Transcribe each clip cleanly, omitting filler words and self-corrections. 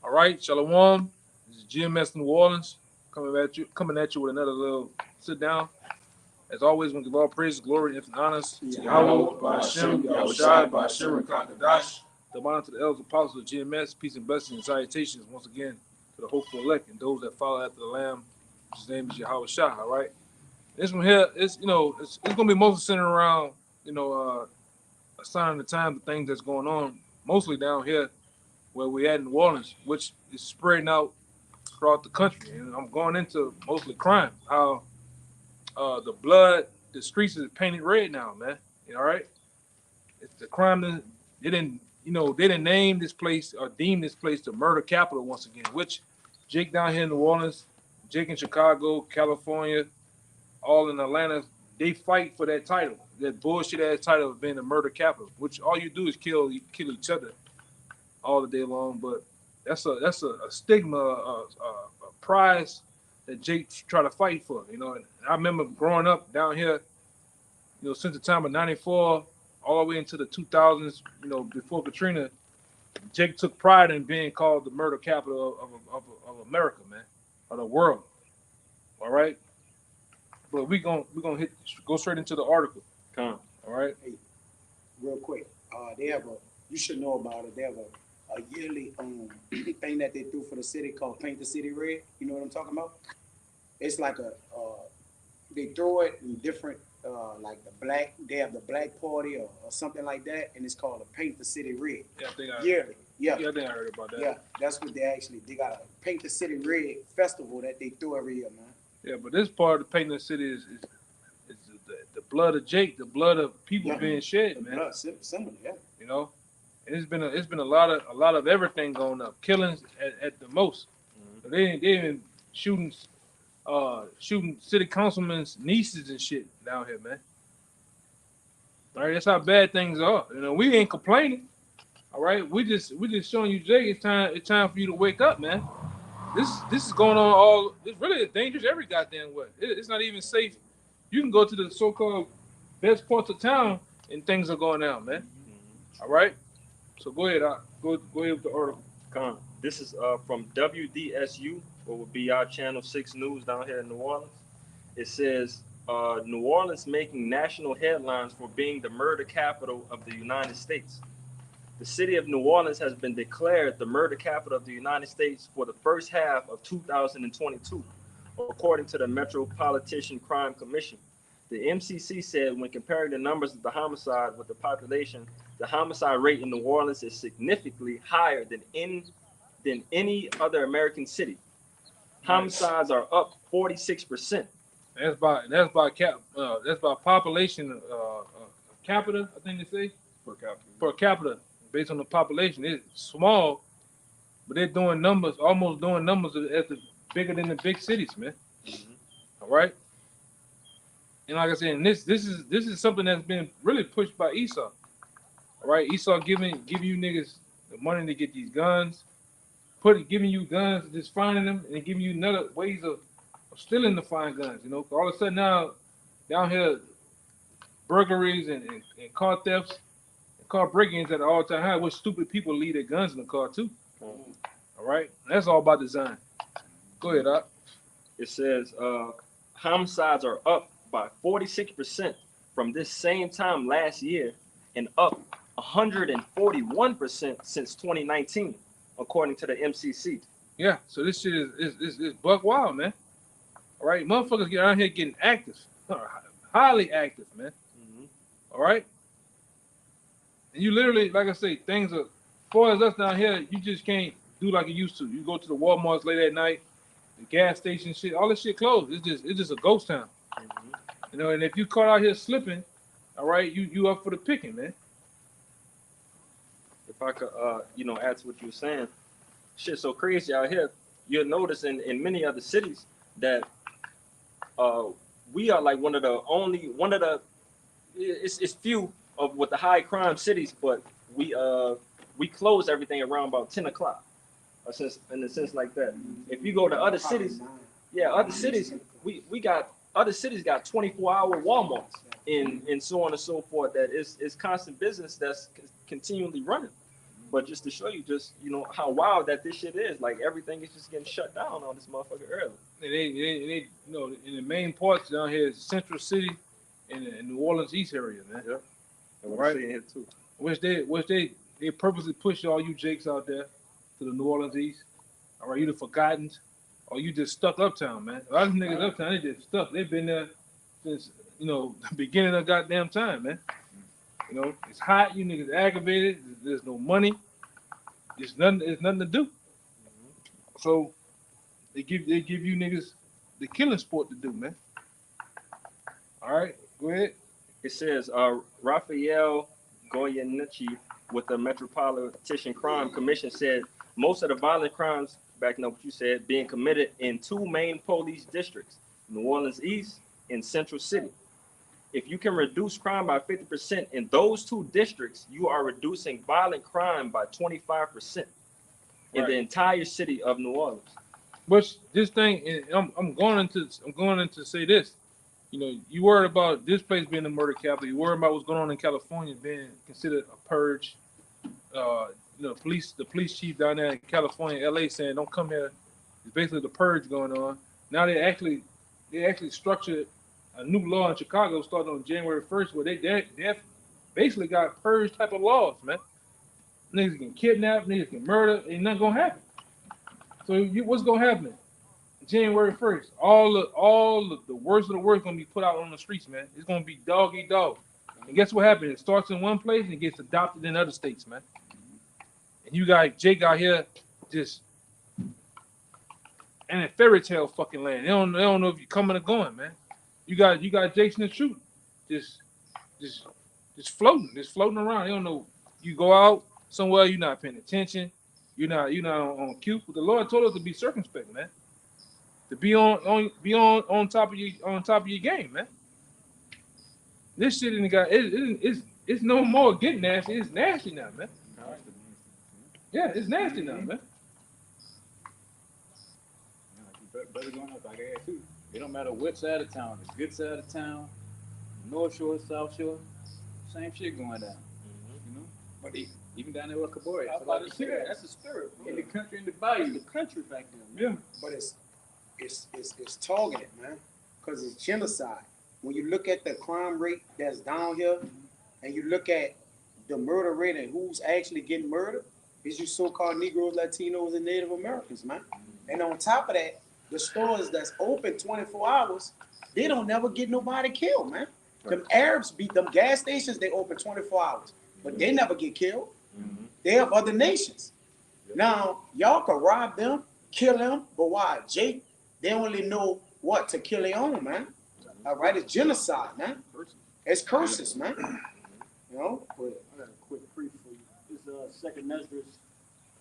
All right, Shalom. This is GMS New Orleans coming at you with another little sit down. As always, we give all praise, glory, and honors to Yahweh, Ba'ashem, Yahushai, Ba'ashem, Kadash. The honor to the elders, apostles of GMS, peace and blessings and salutations once again to the hopeful elect and those that follow after the Lamb, whose name is Yahweh Shah. All right, this one here is it's gonna be mostly centered around a sign of the times, the things that's going on, mostly down here where we at in New Orleans, which is spreading out throughout the country. And I'm going into mostly crime. How the streets is painted red now, man. All right? It's the crime that they didn't name this place or deem this place the murder capital once again, which Jake down here in New Orleans, Jake in Chicago, California, all in Atlanta, they fight for that title, that bullshit ass title of being the murder capital, which all you do is kill each other all the day long. But that's a stigma, a prize that Jake try to fight for. And I remember growing up down here, since the time of '94 all the way into the 2000s, before Katrina, Jake took pride in being called the murder capital of America, man, of the world. All right, but we're gonna go straight into the article. Come. All right. Hey, real quick, they have you should know about it. They have a yearly thing that they do for the city called Paint the City Red. You know what I'm talking about? It's like they throw it in different, they have the black party or something like that, and it's called a Paint the City Red. Yeah, I think yearly. Yeah, I think I heard about that. Yeah, that's what they got a Paint the City Red festival that they do every year, man. Yeah, but this part of painting the city is the blood of Jake, the blood of people being shed, man. Blood, similar, yeah. And it's been a lot of everything going up, killings at the most. Mm-hmm. They even shooting city councilmen's nieces and shit down here, man. All right, that's how bad things are. We ain't complaining. All right, we just showing you, Jake. It's time for you to wake up, man. This is going on it's really dangerous every goddamn way. It's not even safe. You can go to the so-called best parts of town and things are going down, man. Mm-hmm. All right. So go ahead. Go ahead with the article. Come. This is from WDSU, what would be our Channel 6 News down here in New Orleans. It says, New Orleans making national headlines for being the murder capital of the United States. The city of New Orleans has been declared the murder capital of the United States for the first half of 2022, according to the Metropolitan Crime Commission. The MCC said when comparing the numbers of the homicide with the population, the homicide rate in New Orleans is significantly higher than any other American city. Homicides are up 46%. That's by population capita, I think they say. Per capita, based on the population. It's small, but they're doing numbers, almost doing numbers bigger than the big cities, man. Mm-hmm. All right. And like I said, this is something that's been really pushed by Esau. All right, Esau giving you niggas the money to get these guns, giving you guns, just finding them, and giving you another ways of stealing the fine guns. All of a sudden now, down here, burglaries and car thefts, and car break-ins at an all-time high. Which stupid people leave their guns in the car too. Mm-hmm. All right, that's all by design. Go ahead, Doc. It says homicides are up by 46% from this same time last year, and up 141% since 2019, according to the MCC. Yeah, so this shit is buck wild, man. All right, motherfuckers get out here getting active, highly active, man. Mm-hmm. All right, and you literally, like I say, things are, as far as us down here, you just can't do like you used to. You go to the Walmarts late at night, the gas station shit, all this shit closed. It's just a ghost town. Mm-hmm. And if you caught out here slipping, all right, you up for the picking, man. If I could, add to what you were saying, shit's so crazy out here. You'll notice in many other cities that we are like one of the it's few of with the high crime cities, but we close everything around about 10 o'clock, in a sense like that. If you go to other cities, other cities got 24-hour Walmarts and so on and so forth. That is constant business that's continually running. But just to show you, just how wild that this shit is. Like everything is just getting shut down on this motherfucker early. And they in the main parts down here is Central City and New Orleans East area, man. Yeah. And we're Right. seeing here too. Which they purposely push all you jakes out there to the New Orleans East. All right, you the forgotten, or you just stuck uptown, man. A lot of niggas uptown, they just stuck. They've been there since the beginning of goddamn time, man. It's hot. You niggas aggravated. There's no money. There's nothing to do. So they give you niggas the killing sport to do, man. All right, go ahead. It says Raphael Goyeneche with the Metropolitan Crime Commission said most of the violent crimes, backing up what you said, being committed in two main police districts, New Orleans East and Central City. If you can reduce crime by 50% in those two districts, you are reducing violent crime by 25% in the entire city of New Orleans. But this thing, I'm going into say this. You worried about this place being a murder capital. You worried about what's going on in California being considered a purge. The police chief down there in California, LA, saying don't come here. It's basically the purge going on. Now they actually structured a new law in Chicago starting on January 1st, where they basically got purge type of laws, man. Niggas can kidnap, niggas can murder, ain't nothing gonna happen. So what's gonna happen? January 1st, all the worst of the worst gonna be put out on the streets, man. It's gonna be dog eat dog. And guess what happened? It starts in one place and it gets adopted in other states, man. And you got Jake out here just in a fairy tale fucking land. They don't know if you're coming or going, man. You got Jason the Truth just floating around. They don't know. You go out somewhere, you're not paying attention. You're not on cue. But the Lord told us to be circumspect, man. To be on top of your game, man. This shit ain't got it's no more getting nasty. It's nasty now, man. Yeah, it's nasty now, man. Better going up like that too. It don't matter what side of town. It's good side of town, North Shore, South Shore, same shit going down. But even down there with Kabori, That's the spirit, bro. in the country, in the bayou. The country back there, man. But it's targeted, man, because it's genocide. When you look at the crime rate that's down here, and you look at the murder rate and who's actually getting murdered, it's you so-called Negroes, Latinos, and Native Americans, man. And on top of that, the stores that's open 24 hours, they don't never get nobody killed, man. Them Arabs beat them gas stations, they open 24 hours, but they never get killed. They have other nations. Now, y'all can rob them, kill them, but why? Jake, they only know what to kill their own, man. All right, it's genocide, man. It's curses, man. But I got a quick brief for you. It's Second Esdras,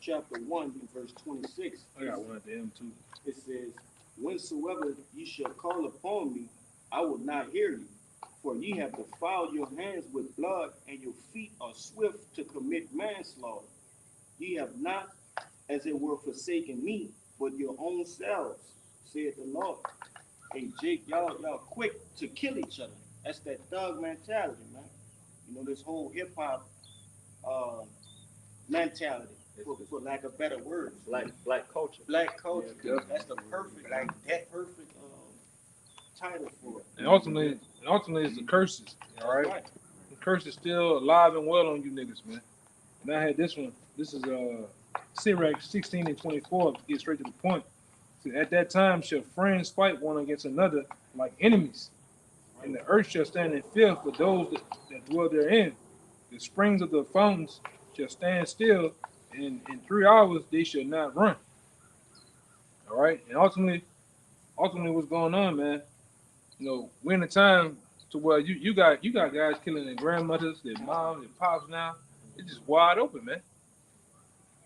chapter 1, verse 26. I got one at the end too. It says, "Whensoever ye shall call upon me, I will not hear you. For ye have defiled your hands with blood, and your feet are swift to commit manslaughter. Ye have not, as it were, forsaken me, but your own selves, said the Lord." Hey, Jake, y'all quick to kill each other. That's that thug mentality, man. This whole hip hop mentality, for lack of better words. Black culture. Black culture. Yeah. That's the perfect, perfect title for it. And ultimately it's the curses. All right. Right. The curse is still alive and well on you niggas, man. And I had this one. This is Sirach 16 and 24 to get straight to the point. So at that time shall friends fight one against another like enemies, and the earth shall stand in fear for those that dwell therein. The springs of the fountains shall stand still, and in 3 hours they shall not run. All right, and ultimately what's going on, man? We're in a time to where you got guys killing their grandmothers, their moms, their pops now. It's just wide open, man.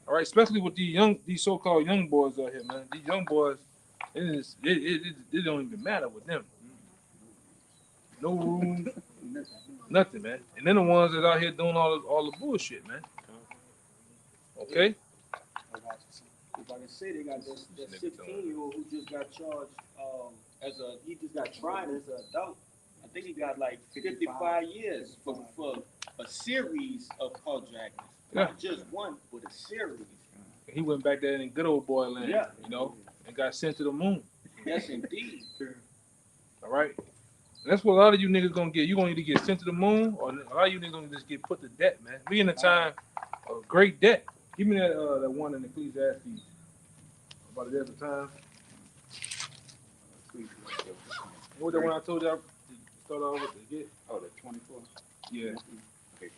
All right, especially with these so-called young boys out here, man. These young boys, it don't even matter with them. No room, nothing, man. And then the ones that out here doing all the bullshit, man. Okay. If I can say, they got that 16-year-old who just got charged he just got tried as an adult. I think he got like 55 years for a series of carjackings, Yeah. not just one, but a series. He went back there in good old boy land, Yeah. you know, and got sent to the moon. Yes, indeed. All right. That's what a lot of you niggas gonna get. You gonna either get sent to the moon, or a lot of you niggas gonna just get put to debt, man. We in a time of great debt. Give me that one in Ecclesiastes about the end of time. What the one I told y'all to start off with to get? Oh, the 24. Yeah. Okay,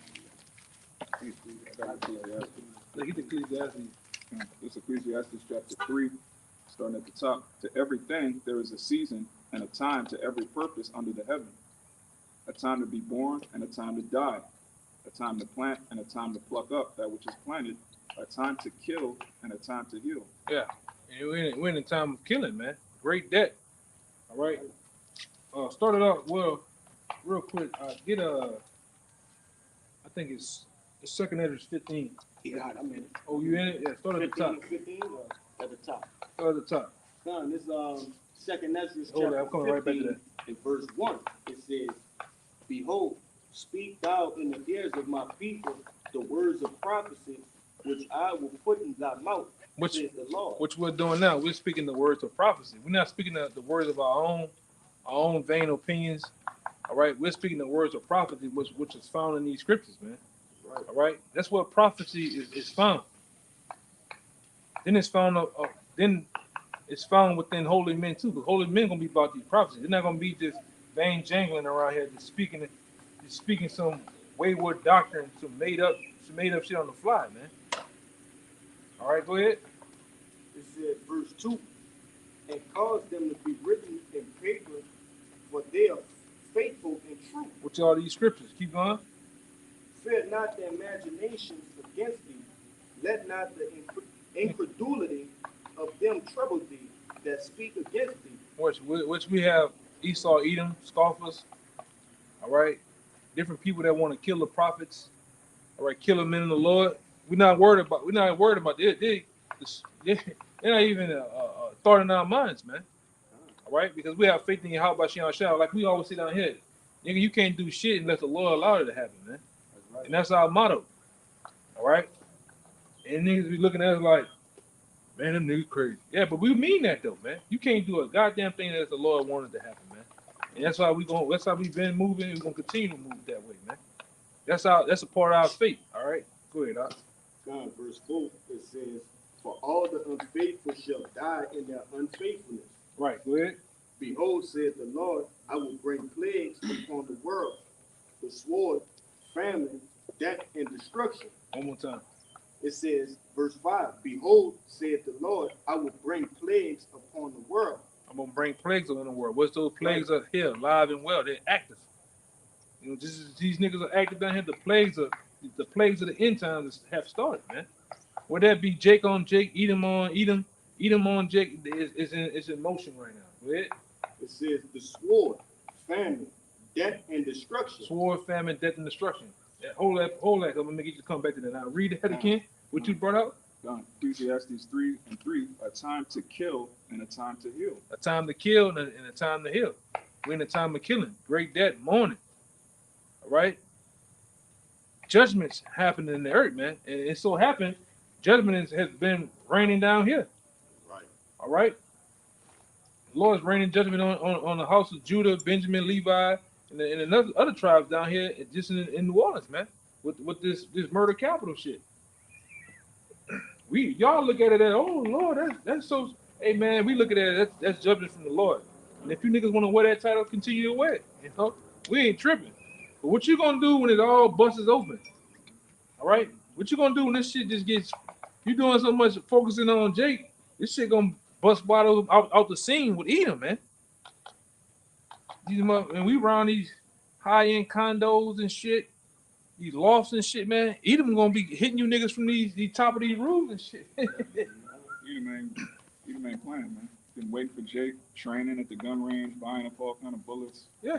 Look, get the Ecclesiastes. It's Ecclesiastes chapter 3, starting at the top. To everything there is a season and a time to every purpose under the heaven. A time to be born and a time to die. A time to plant and a time to pluck up that which is planted. A time to kill and a time to heal. Yeah. And we're in a time of killing, man. Great debt. All right. Started off well, real quick. Get I think it's 2 Ezra 15. Yeah, I'm in it. Oh, you in it? Yeah. Start at the top. 15 or at the top. Start at the top. Son, this Second Ezra Hold on, I'm chapter coming right back to 15 in verse 1. It says, "Behold, speak thou in the ears of my people the words of prophecy, which I will put in thy mouth, Which says the Lord." which we're doing now. We're speaking the words of prophecy. We're not speaking the words of our own vain opinions. All right. We're speaking the words of prophecy, which is found in these scriptures, man. Right. All right. That's what prophecy is found. Then it's found then it's found within holy men too. But holy men gonna be about these prophecies. They're not gonna be just vain jangling around here, just speaking some wayward doctrine, some made up shit on the fly, man. All right, go ahead. It said, verse 2, "And cause them to be written in paper, for they are faithful and true. What's all these scriptures? Keep going. Fear not the imaginations against thee. Let not the incredulity of them trouble thee that speak against thee." Which we have Esau, Edom, scoffers. All right, different people that want to kill the prophets. All right, kill the men of the Lord. We're not worried about it. They're not even a thought in our minds, man. All right, because we have faith in Yahweh Shah. Like we always say down here, nigga, you can't do shit unless the Lord allowed it to happen, man. And that's our motto. All right, and niggas be looking at us like, man, them niggas crazy. Yeah, but we mean that though, man. You can't do a goddamn thing that the Lord wanted to happen, man. And that's how we've been moving, and we're gonna continue to move that way, man. That's a part of our faith. All right, go ahead, Doc. God, verse 4, it says, "For all the unfaithful shall die in their unfaithfulness. Right, go ahead. Behold, saith the Lord, I will bring plagues upon the world, the sword, famine, death, and destruction." One more time. It says, verse 5, "Behold, saith the Lord, I will bring plagues upon the world." I'm gonna bring plagues on the world. What's those plagues are here, live and well? They're active. You know, these niggas are active down here. The plagues of the end times have started, man. Whether that be Jake on Jake, Edom on Jake, it's in motion right now. Go ahead. It says, "The sword, famine, death, and destruction." Sword, famine, death, and destruction. Yeah, hold that. I'm gonna make you come back to that. Now read that again. What you brought out? Ecclesiastes 3:3, a time to kill and a time to heal. A time to kill and a time to heal. We're in a time of killing. Great death, mourning. All right. Judgments happen in the earth, man. And it so happened, judgment has been raining down here. Right. All right. The Lord is raining judgment on the house of Judah, Benjamin, Levi, and other tribes down here, just in New Orleans, man. With this murder capital shit. Y'all look at it as, oh Lord, that's so. Hey man, we look at it, that's judgment from the Lord. And if you niggas want to wear that title, continue to wear it. You know, we ain't tripping. But what you gonna do when it all busts open? All right, what you gonna do when this shit just gets? You doing so much focusing on Jake, this shit gonna bust wide out the scene with Edom, man. And we around these high-end condos and shit. These lofts and shit, man. Edom gonna be hitting you niggas from these top of these roofs and shit. Edom ain't playing, man. Been waiting for Jake, training at the gun range, buying up all kind of bullets. Yeah.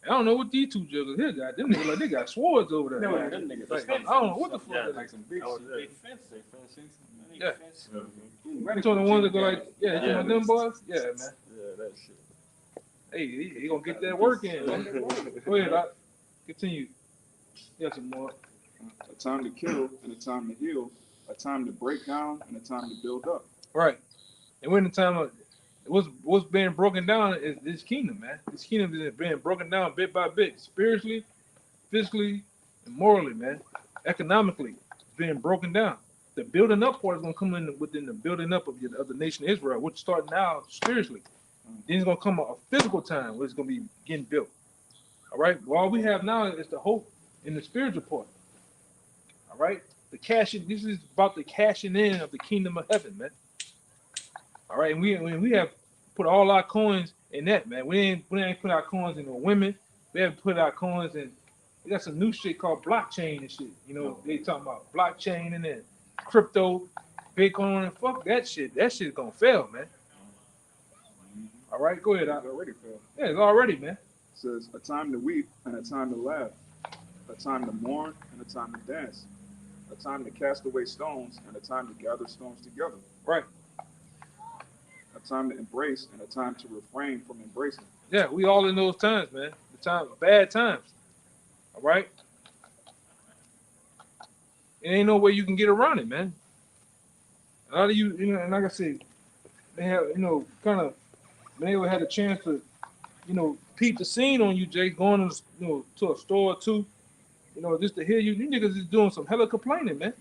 I don't know what these two juggers here got. Them niggas like they got swords over there. No, them niggas Like, are I don't know what the fuck Yeah, that Like is. some big Oh, shit. yeah. Yeah. Mm-hmm. You talking the ones that go like, yeah, you Yeah. talking them boys? Yeah, man. Yeah, that shit. Hey, he gonna get that work in, man. Go ahead, Doc. Continue. Yes, more. A time to kill and a time to heal. A time to break down and a time to build up. Right. And we're in the time of what's being broken down is this kingdom, man. This kingdom is being broken down bit by bit, spiritually, physically, and morally, man. Economically, it's being broken down. The building up part is gonna come in within the building up of the nation of Israel, which starting now spiritually. Then it's gonna come a physical time where it's gonna be getting built. All right. Well, all we have now is the hope in the spiritual part. All right. The cashing. This is about the cashing in of the kingdom of heaven, man. All right, and we have put all our coins in that, man. We ain't put our coins in the women. We haven't put our coins in. We got some new shit called blockchain and shit. You know, they talking about blockchain and then crypto, Bitcoin. Fuck that shit. That shit's gonna fail, man. All right, go ahead. It's already failed. Yeah, it's already, man. It says a time to weep and a time to laugh. A time to mourn and a time to dance. A time to cast away stones and a time to gather stones together. Right. A time to embrace and a time to refrain from embracing. Yeah, we all in those times, man. The time, bad times. All right. It ain't no way you can get around it, man. A lot of you know, and like I said, they have, kind of been able to have a chance to, peep the scene on you, Jay, going to, to a store or two, just to hear you. You niggas is doing some hella complaining, man.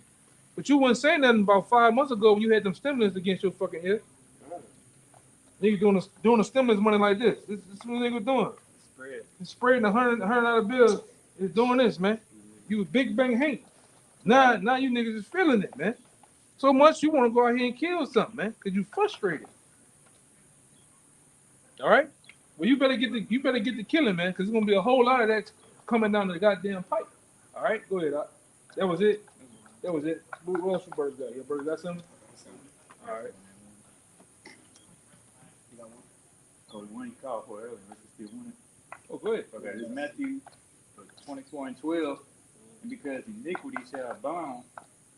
But you wasn't saying nothing about 5 months ago when you had them stimulus against your fucking ear. Niggas doing the stimulus money like this. This is what niggas doing. Spread. It's spreading $100 bills. It's doing this, man. You was big bang hate. Now you niggas is feeling it, man. So much you want to go out here and kill something, man, because you frustrated. All right. Well, you better get the killing, man, because there's gonna be a whole lot of that coming down the goddamn pipe. All right, go ahead. That was it. What else your birds got? Your birds got something? All right. So the one you called for earlier, let's just get one. Oh, go ahead. Okay, it's Matthew 24:12. And because iniquity shall abound,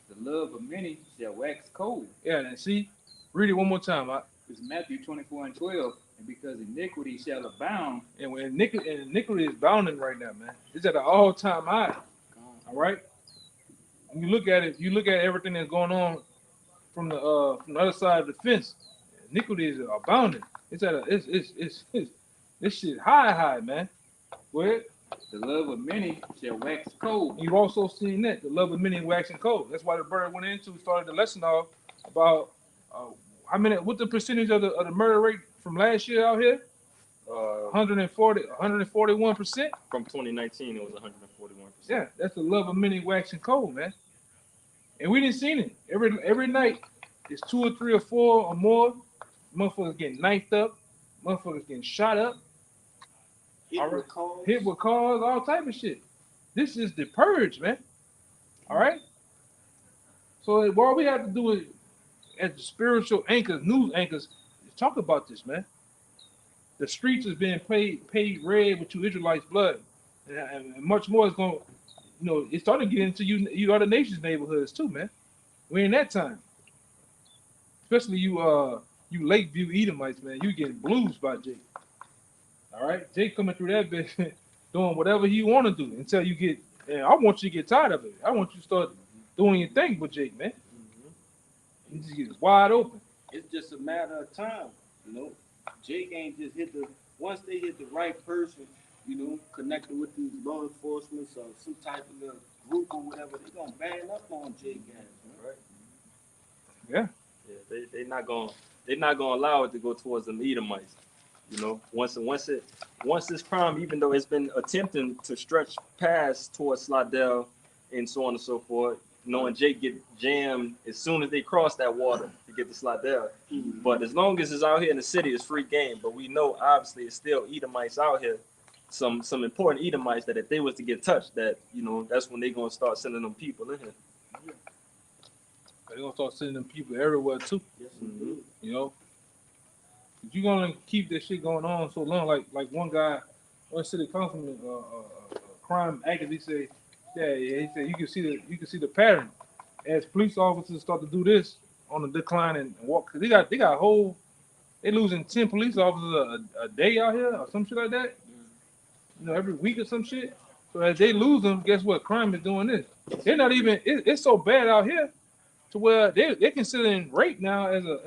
the love of many shall wax cold. Yeah, and see, read it one more time. It's Matthew 24:12. And because iniquity shall abound, And when iniquity is bounding right now, man. It's at an all-time high. All right. When you look at it, everything that's going on from the other side of the fence. Iniquity is abounding. It's at this shit high, man. Where the love of many shall wax cold. you've also seen that the love of many waxing cold. That's why the bird went into started the lesson off about what the percentage of the murder rate from last year out here? 141%. From 2019, it was 141%. Yeah, that's the love of many waxing cold, man. And we didn't see it. Every night, it's 2 or 3 or 4 or more. Motherfuckers getting knifed up. Motherfuckers getting shot up. Hit with cars, all type of shit. This is the purge, man. All right? So what we have to do is, as the spiritual anchors, news anchors, is talk about this, man. The streets is being paid red with you Israelites' blood. And much more is going to, it's starting to get into you other nations' neighborhoods too, man. We're in that time. Especially you Lakeview Edomites, man. You getting blues by Jake. All right? Jake coming through that bitch doing whatever he want to do until you get, and I want you to get tired of it. I want you to start doing your thing with Jake, man. He just gets wide open. It's just a matter of time, Jake ain't just once they hit the right person, connected with these law enforcement or some type of little group or whatever, they gonna bang up on Jake ass, right? Yeah. Yeah, they're not gonna allow it to go towards them Edomites. Once this crime, even though it's been attempting to stretch past towards Slidell and so on and so forth, knowing Jake get jammed as soon as they cross that water to get to Slidell. Mm-hmm. But as long as it's out here in the city, it's free game. But we know obviously it's still Edomites out here, some important Edomites that if they was to get touched, that that's when they gonna start sending them people in here. They're gonna start sending them people everywhere too. Yes, Mhm. If you're gonna keep this shit going on so long, like one guy, one city councilman, crime activist, he said you can see the pattern as police officers start to do this on the decline and walk. Cause they got they losing 10 police officers a day out here or some shit like that. Every week or some shit. So as they lose them, guess what? Crime is doing this. They're not even. It's so bad out here to where they're considering rape now as a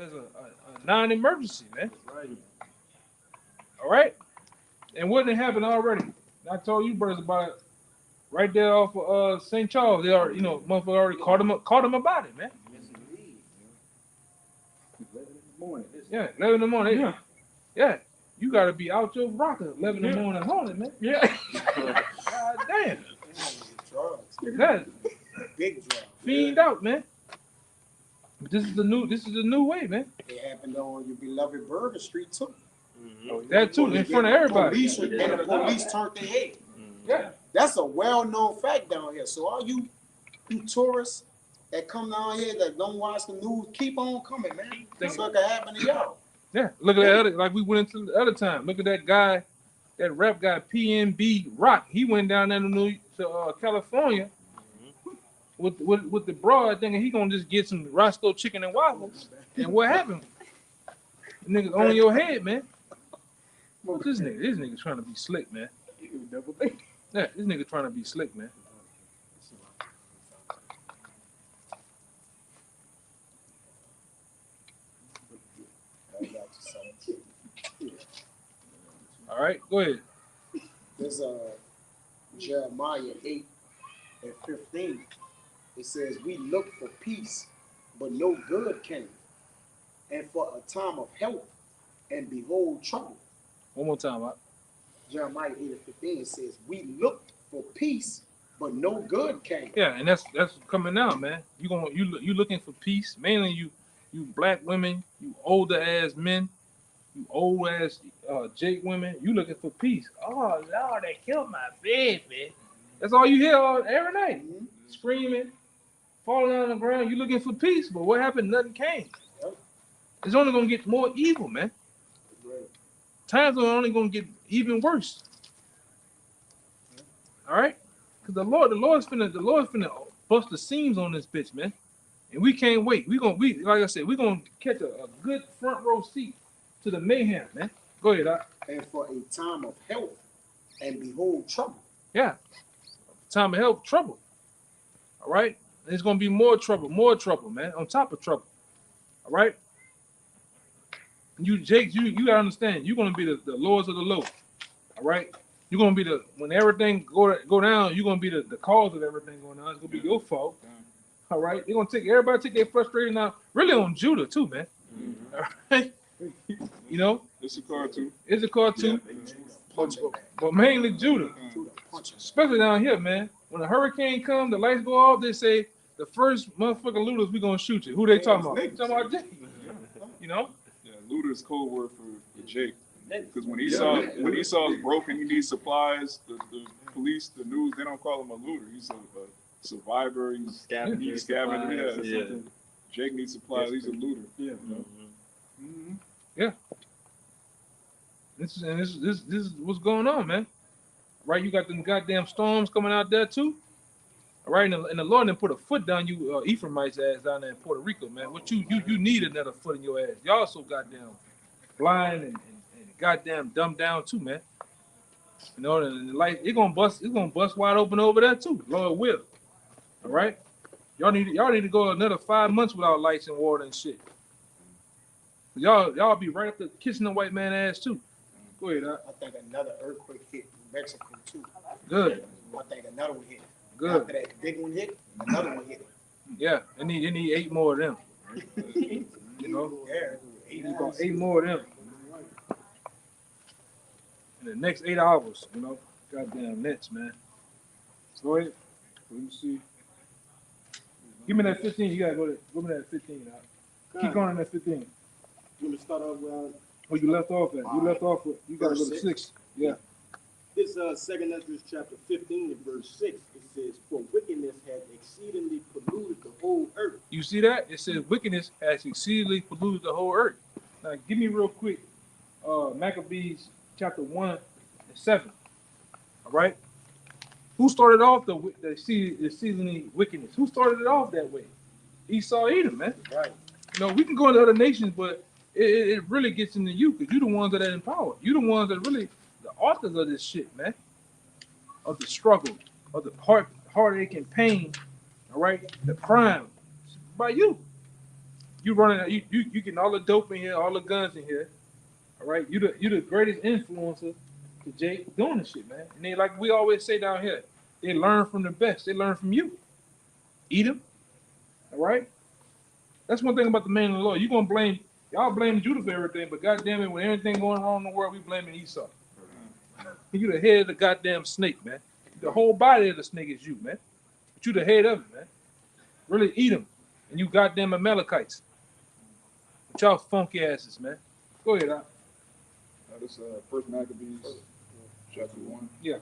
non-emergency, man. Right. All right, and what did happen already? I told you brothers about it right there off of St. Charles. They are, motherfucker already caught him about it, man. Yeah, 11 in the morning. Yeah. You gotta be out your rocker 11 in the morning haunted, man. Yeah. God damn. Drugs. That Big drugs. fiend out, man. But this is the new way, man. It happened on your beloved Burger Street too. That too, in front of everybody. And the police turned their head. Yeah. That's a well-known fact down here. So all you tourists that come down here that don't watch the news, keep on coming, man. That's what can happen to y'all. Yeah. Look at that other, like we went into the other time. Look at that guy, that rap guy, PNB Rock. He went down there to California with the broad thinking he gonna just get some Roscoe chicken and waffles. And what happened? The nigga on your head, man. What this nigga trying to be slick, man. Yeah, this nigga trying to be slick, man. All right, go ahead. There's Jeremiah 8:15. It says, "We look for peace, but no good came, and for a time of health, and behold trouble." One more time, Rock. Jeremiah 8:15 says, "We looked for peace, but no good came." Yeah, and that's coming out, man. You looking for peace, mainly you black women, you older ass men, you old ass Jake women. You looking for peace. Oh Lord, they killed my baby. That's all you hear every night, screaming, falling on the ground. You looking for peace, but what happened? Nothing came. Yep. It's only gonna get more evil, man. Times are only gonna get even worse. All right, because the Lord's finna bust the seams on this bitch, man, and we can't wait. We like I said, we gonna catch a good front row seat to the mayhem, man. Go ahead, Doc. And for a time of health, and behold trouble. Yeah, time of help, trouble. All right, there's gonna be more trouble, man, on top of trouble. All right. You, Jake, you gotta understand. You're gonna be the lords of the low. All right. You're gonna be when everything go down. You're gonna be the cause of everything going on. It's gonna be your fault. All right. They're gonna everybody take their frustration out, really on Judah too, man. All right. It's a car too. It's a cartoon, but mainly Judah, especially down here, man. When a hurricane comes, the lights go off. They say the first motherfucking looters, we gonna shoot you. Who they talking about? They talking about Jake. Yeah, looter is code word for Jake. Because when Esau's broken, he needs supplies. The police, the news, they don't call him a looter. He's a survivor. He's scavenger. Yeah. Jake needs supplies. He's a looter. Yeah. Yeah. This is what's going on, man. Right, you got them goddamn storms coming out there too. All right, and the Lord didn't put a foot down you Ephraimites ass down there in Puerto Rico, man. What you need another foot in your ass. Y'all so goddamn blind and goddamn dumbed down too, man. And the light, it's gonna bust wide open over there too. Lord will. All right, y'all need to go another 5 months without lights and water and shit. Y'all be right up there kissing the white man ass too. Go ahead. I think another earthquake hit Mexico too. Good. I think another one hit. Good. After that big one hit, another one hit. Yeah, they need 8 more of them. Yeah, 8 more of them. In the next 8 hours, goddamn Nets, man. Go ahead. Let me see. Give me that 15. You gotta go me that 15 out. Keep going on that 15. You want me to start off with Where you left off at? You left off with, you gotta go to 6. Yeah. this 2 Ezra chapter 15 and verse 6. It says, "For wickedness hath exceedingly polluted the whole earth." You see that? It says wickedness has exceedingly polluted the whole earth. Now give me real quick, Maccabees chapter 1 and 7. All right. Who started off the exceedingly wickedness? Who started it off that way? Esau, Edom, man. right. We can go into other nations, but it really gets into you because you're the ones that are in power. You're the ones that really the authors of this shit, man. of the struggle, of the heartache and pain, all right, the crime, it's by you. You running, you getting all the dope in here, all the guns in here, all right. You the greatest influencer to Jake doing this shit, man. And they, like we always say down here, they learn from the best. They learn from you. Eat them, all right. That's one thing about the man in the Lord. You gonna blame y'all blaming Judah for everything, but goddamn it, when everything going wrong in the world, we blaming Esau. You the head of the goddamn snake, man. The whole body of the snake is you, man. But you the head of it, man. Really eat them, and you goddamn Amalekites. But y'all funky asses, man. Go ahead, Al. This First Maccabees, chapter 1. Yeah.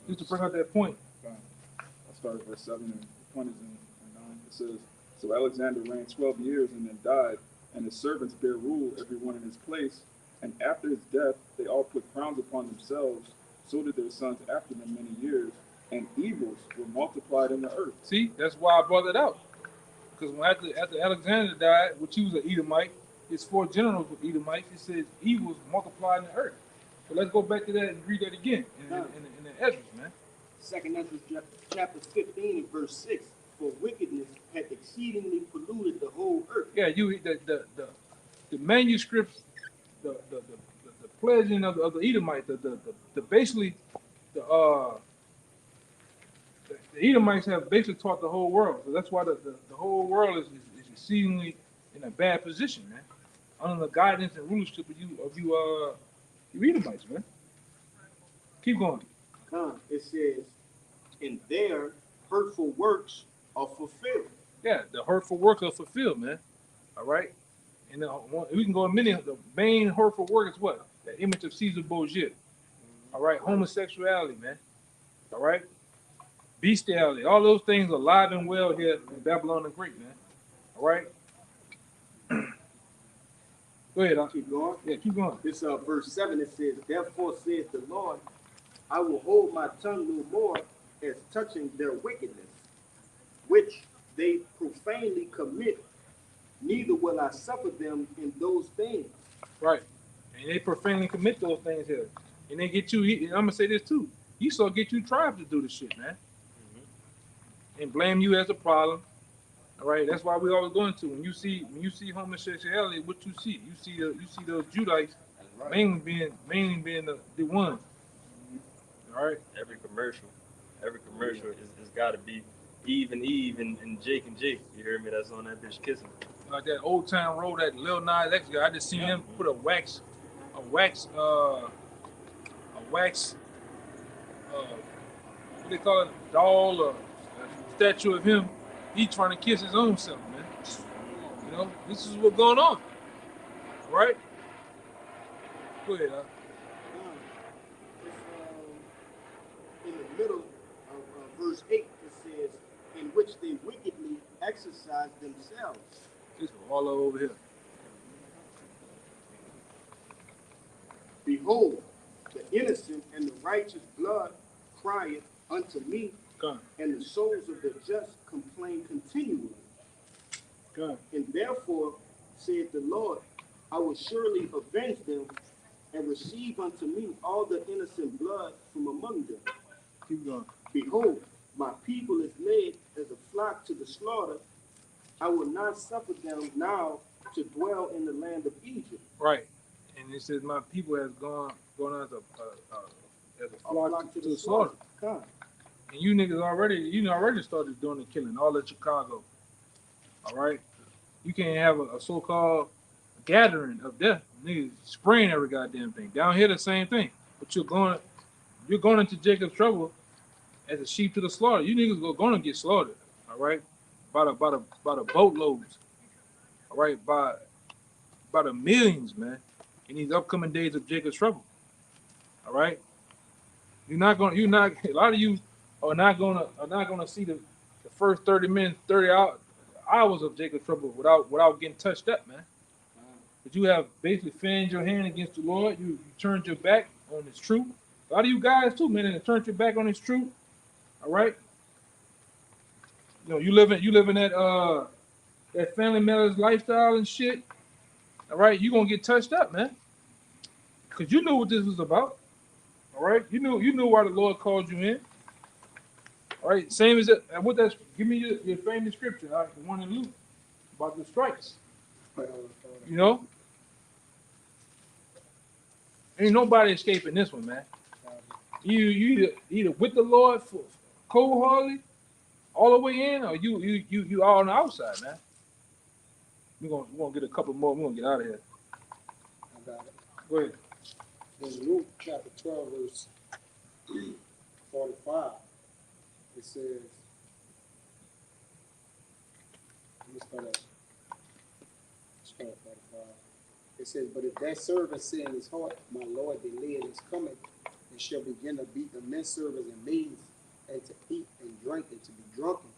Just to bring out that point. I'll start at verse 7, and the point is in 9. It says, So Alexander reigned 12 years and then died, and his servants bare rule, every one in his place. And after his death, they all put crowns upon themselves. So did their sons after them many years, and evils were multiplied in the earth. See, that's why I brought it out. Because when after Alexander died, which he was an Edomite, his 4 generals were Edomites. It says evils multiplied in the earth. So let's go back to that and read that again in the Ezra, man. Second Ezra chapter 15 and verse 6. For wickedness hath exceedingly polluted the whole earth. Yeah, the manuscripts, the pledging of the Edomite, the basically the Edomites have basically taught the whole world. So that's why the whole world is exceedingly in a bad position, man. Under the guidance and rulership of you Edomites, man. Keep going. It says, and their hurtful works are fulfilled. Yeah, the hurtful work are fulfilled, man. All right. And we can go in many. The main hurtful work is what? The image of Caesar Borgia. All right. Homosexuality, man. All right. Bestiality. All those things are alive and well here in Babylon the Great, man. All right. Go ahead. Keep going. Yeah, keep going. This verse 7, it says, Therefore saith the Lord, I will hold my tongue no more as touching their wickedness, which they profanely commit, neither will I suffer them in those things. Right. And they profanely commit those things here. And they get you, and I'm going to say this too, Esau get you tribes to do this shit, man. And blame you as a problem. All right, that's why we always going to. When you see homosexuality, what you see? You see those Judites mainly being the ones. All right. Every commercial is got to be Eve and Jake and Jake. You hear me? That's on that bitch kissing. Like that Old Town Road, that Lil Nas X guy. I just seen him put a wax, what they call it, doll or a statue of him. He trying to kiss his own self, man. You know, this is what's going on, right? Go ahead, huh? In the middle of verse 8, it says, in which they wickedly exercise themselves. This is all over here. Behold, the innocent and the righteous blood crieth unto me, Come. and the souls of the just complain continually. Come. And therefore, saith the Lord, I will surely avenge them and receive unto me all the innocent blood from among them. Keep going. Behold, my people is led as a flock to the slaughter. I will not suffer them now to dwell in the land of Egypt. Right. And it says, my people has gone as a flock to the slaughter. Come. And you niggas already started doing the killing all in Chicago. All right? You can't have a so-called gathering of death. Niggas spraying every goddamn thing. Down here, the same thing. But you're going into Jacob's trouble as a sheep to the slaughter. You niggas are going to get slaughtered. All right? By the boatloads. All right? By the millions, man. In these upcoming days of Jacob's trouble. All right? A lot of you are not gonna see the first 30 minutes, 30 hours of Jacob's trouble without getting touched up, man. But you have basically fanned your hand against the Lord. You turned your back on His truth. A lot of you guys too, man, and turned your back on His truth. All right. You know, you live in that Family Matters lifestyle and shit. All right, you gonna get touched up, man, because you know what this was about. All All right, you knew why the Lord called you in. All right, same as that. And what that's give me your famous scripture, all right, the one in Luke about the stripes. You know, ain't nobody escaping this one, man. You either with the Lord for cold-heartedly all the way in, or you all on the outside, man. We're gonna get a couple more. We're gonna get out of here. I got it. Go ahead. In Luke chapter 12, verse 45, it says, let me start at 45. It says, but if that servant say in his heart, my Lord delayed his coming, and shall begin to beat the men servants and maids, and to eat and drink and to be drunken,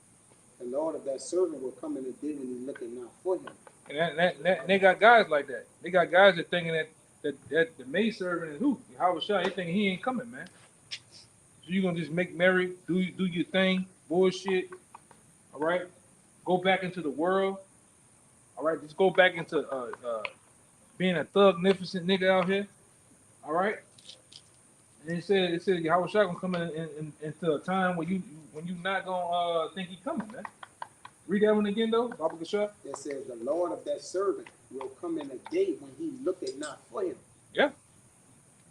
the Lord of that servant will come in the day when he looketh not for him. And they got guys like that. They got guys that thinking that the maid servant is who? Howard Shaw. They thinking he ain't coming, man. So you gonna just make merry, do your thing, bullshit. All right, go back into the world. All right, just go back into being a thug-nificent nigga out here. All right. And it said Howard Shaw gonna come into a time when you not gonna think he coming, man. Read that one again though, Baba Gashar. It says the Lord of that servant will come in a day when he looketh not for him, Yeah.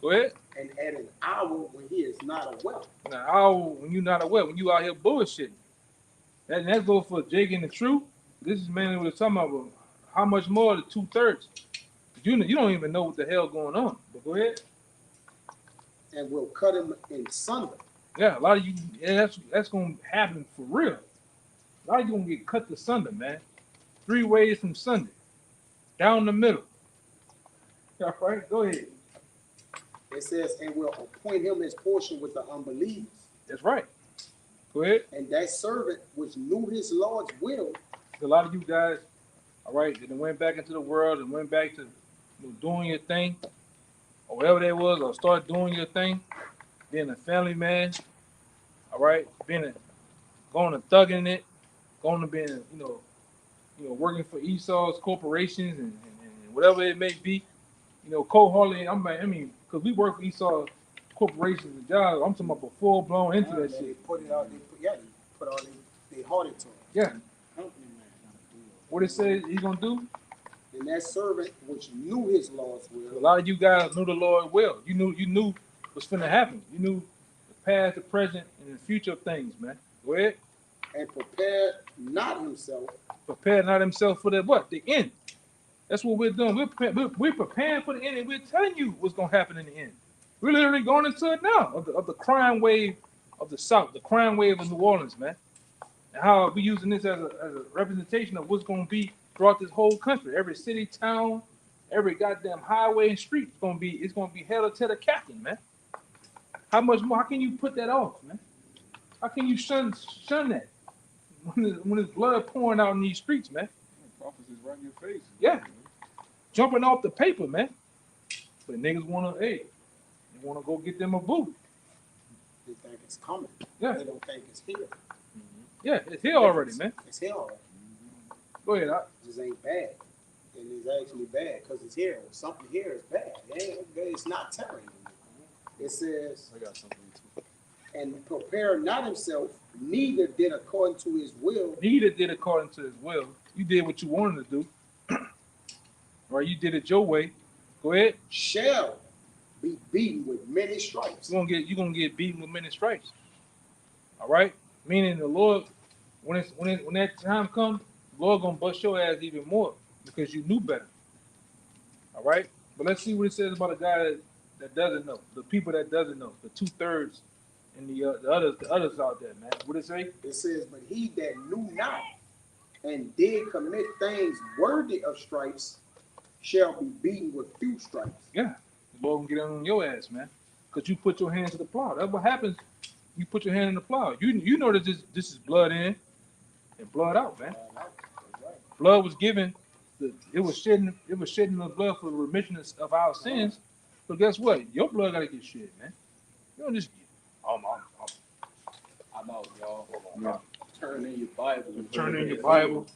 Go ahead. and at an hour when he is not aware. Now, when you're not aware, when you out here bullshitting. That goes for Jake and the Truth. This is mainly what it's talking about. How much more the 2/3? You don't even know what the hell going on. But go ahead. And will cut him in sunder. Yeah, a lot of you. Yeah, that's gonna happen for real. A lot of you gonna get cut to sunder, man. 3 ways from Sunday, down the middle. All right, go ahead. It says, and will appoint him his portion with the unbelievers. That's right. Go ahead. And that servant which knew his Lord's will, A lot of you guys, all right, that went back into the world and went back to doing your thing, or whatever that was, or start doing your thing, being a family man, all right, going to thugging it, going to being, working for Esau's corporations and whatever it may be, cold-heartedly. Because we work for Esau corporations and jobs. I'm talking about full-blown into that they shit. put it out. They put all they heart into him. Yeah. What it says he's gonna do? And that servant which knew his Lord's A will, lot of you guys knew the Lord well. You knew what's finna happen. You knew the past, the present, and the future of things, man. Go ahead. and prepared not himself, Prepare not himself for the what? The end. That's what we're doing. We're preparing for the end, and we're telling you what's gonna happen in the end. We're literally going into it now of the crime wave of the South, the crime wave of New Orleans, man. And how we're using this as a representation of what's gonna be throughout this whole country. Every city, town, every goddamn highway and street is gonna be hell to the captain, man. How much more? How can you put that off, man? How can you shun that when there's blood pouring out in these streets, man? Prophecies right in your face. Yeah, jumping off the paper, man. But niggas they wanna go get them a boot. they think it's coming. Yeah, They don't think it's here. yeah, it's here already, man. It's here already. Go ahead. It just ain't bad. And it's actually bad because it's here. Something here is bad. It's not terror anymore. It says, I got something too. and prepare not himself, neither did according to his will, Neither did according to his will. You did what you wanted to do, or you did it your way. Go ahead. shall be beaten with many stripes. You're gonna get beaten with many stripes. All right. Meaning the Lord, when that time comes, the Lord gonna bust your ass even more because you knew better. All right. But let's see what it says about a guy that doesn't know. The people that doesn't know. The 2/3 and the others out there, man. What it say? It says, but he that knew not and did commit things worthy of stripes shall be beaten with few stripes. Yeah. The Lord gonna get on your ass, man. Because you put your hand to the plow. That's what happens. You put your hand in the plow. You know that this is blood in and blood out, man. Blood was given. It was shedding the blood for the remission of our sins. But guess what? Your blood gotta get shed, man. You don't just I'm out, y'all. Yeah. Turn in your Bible. turn in your Bible,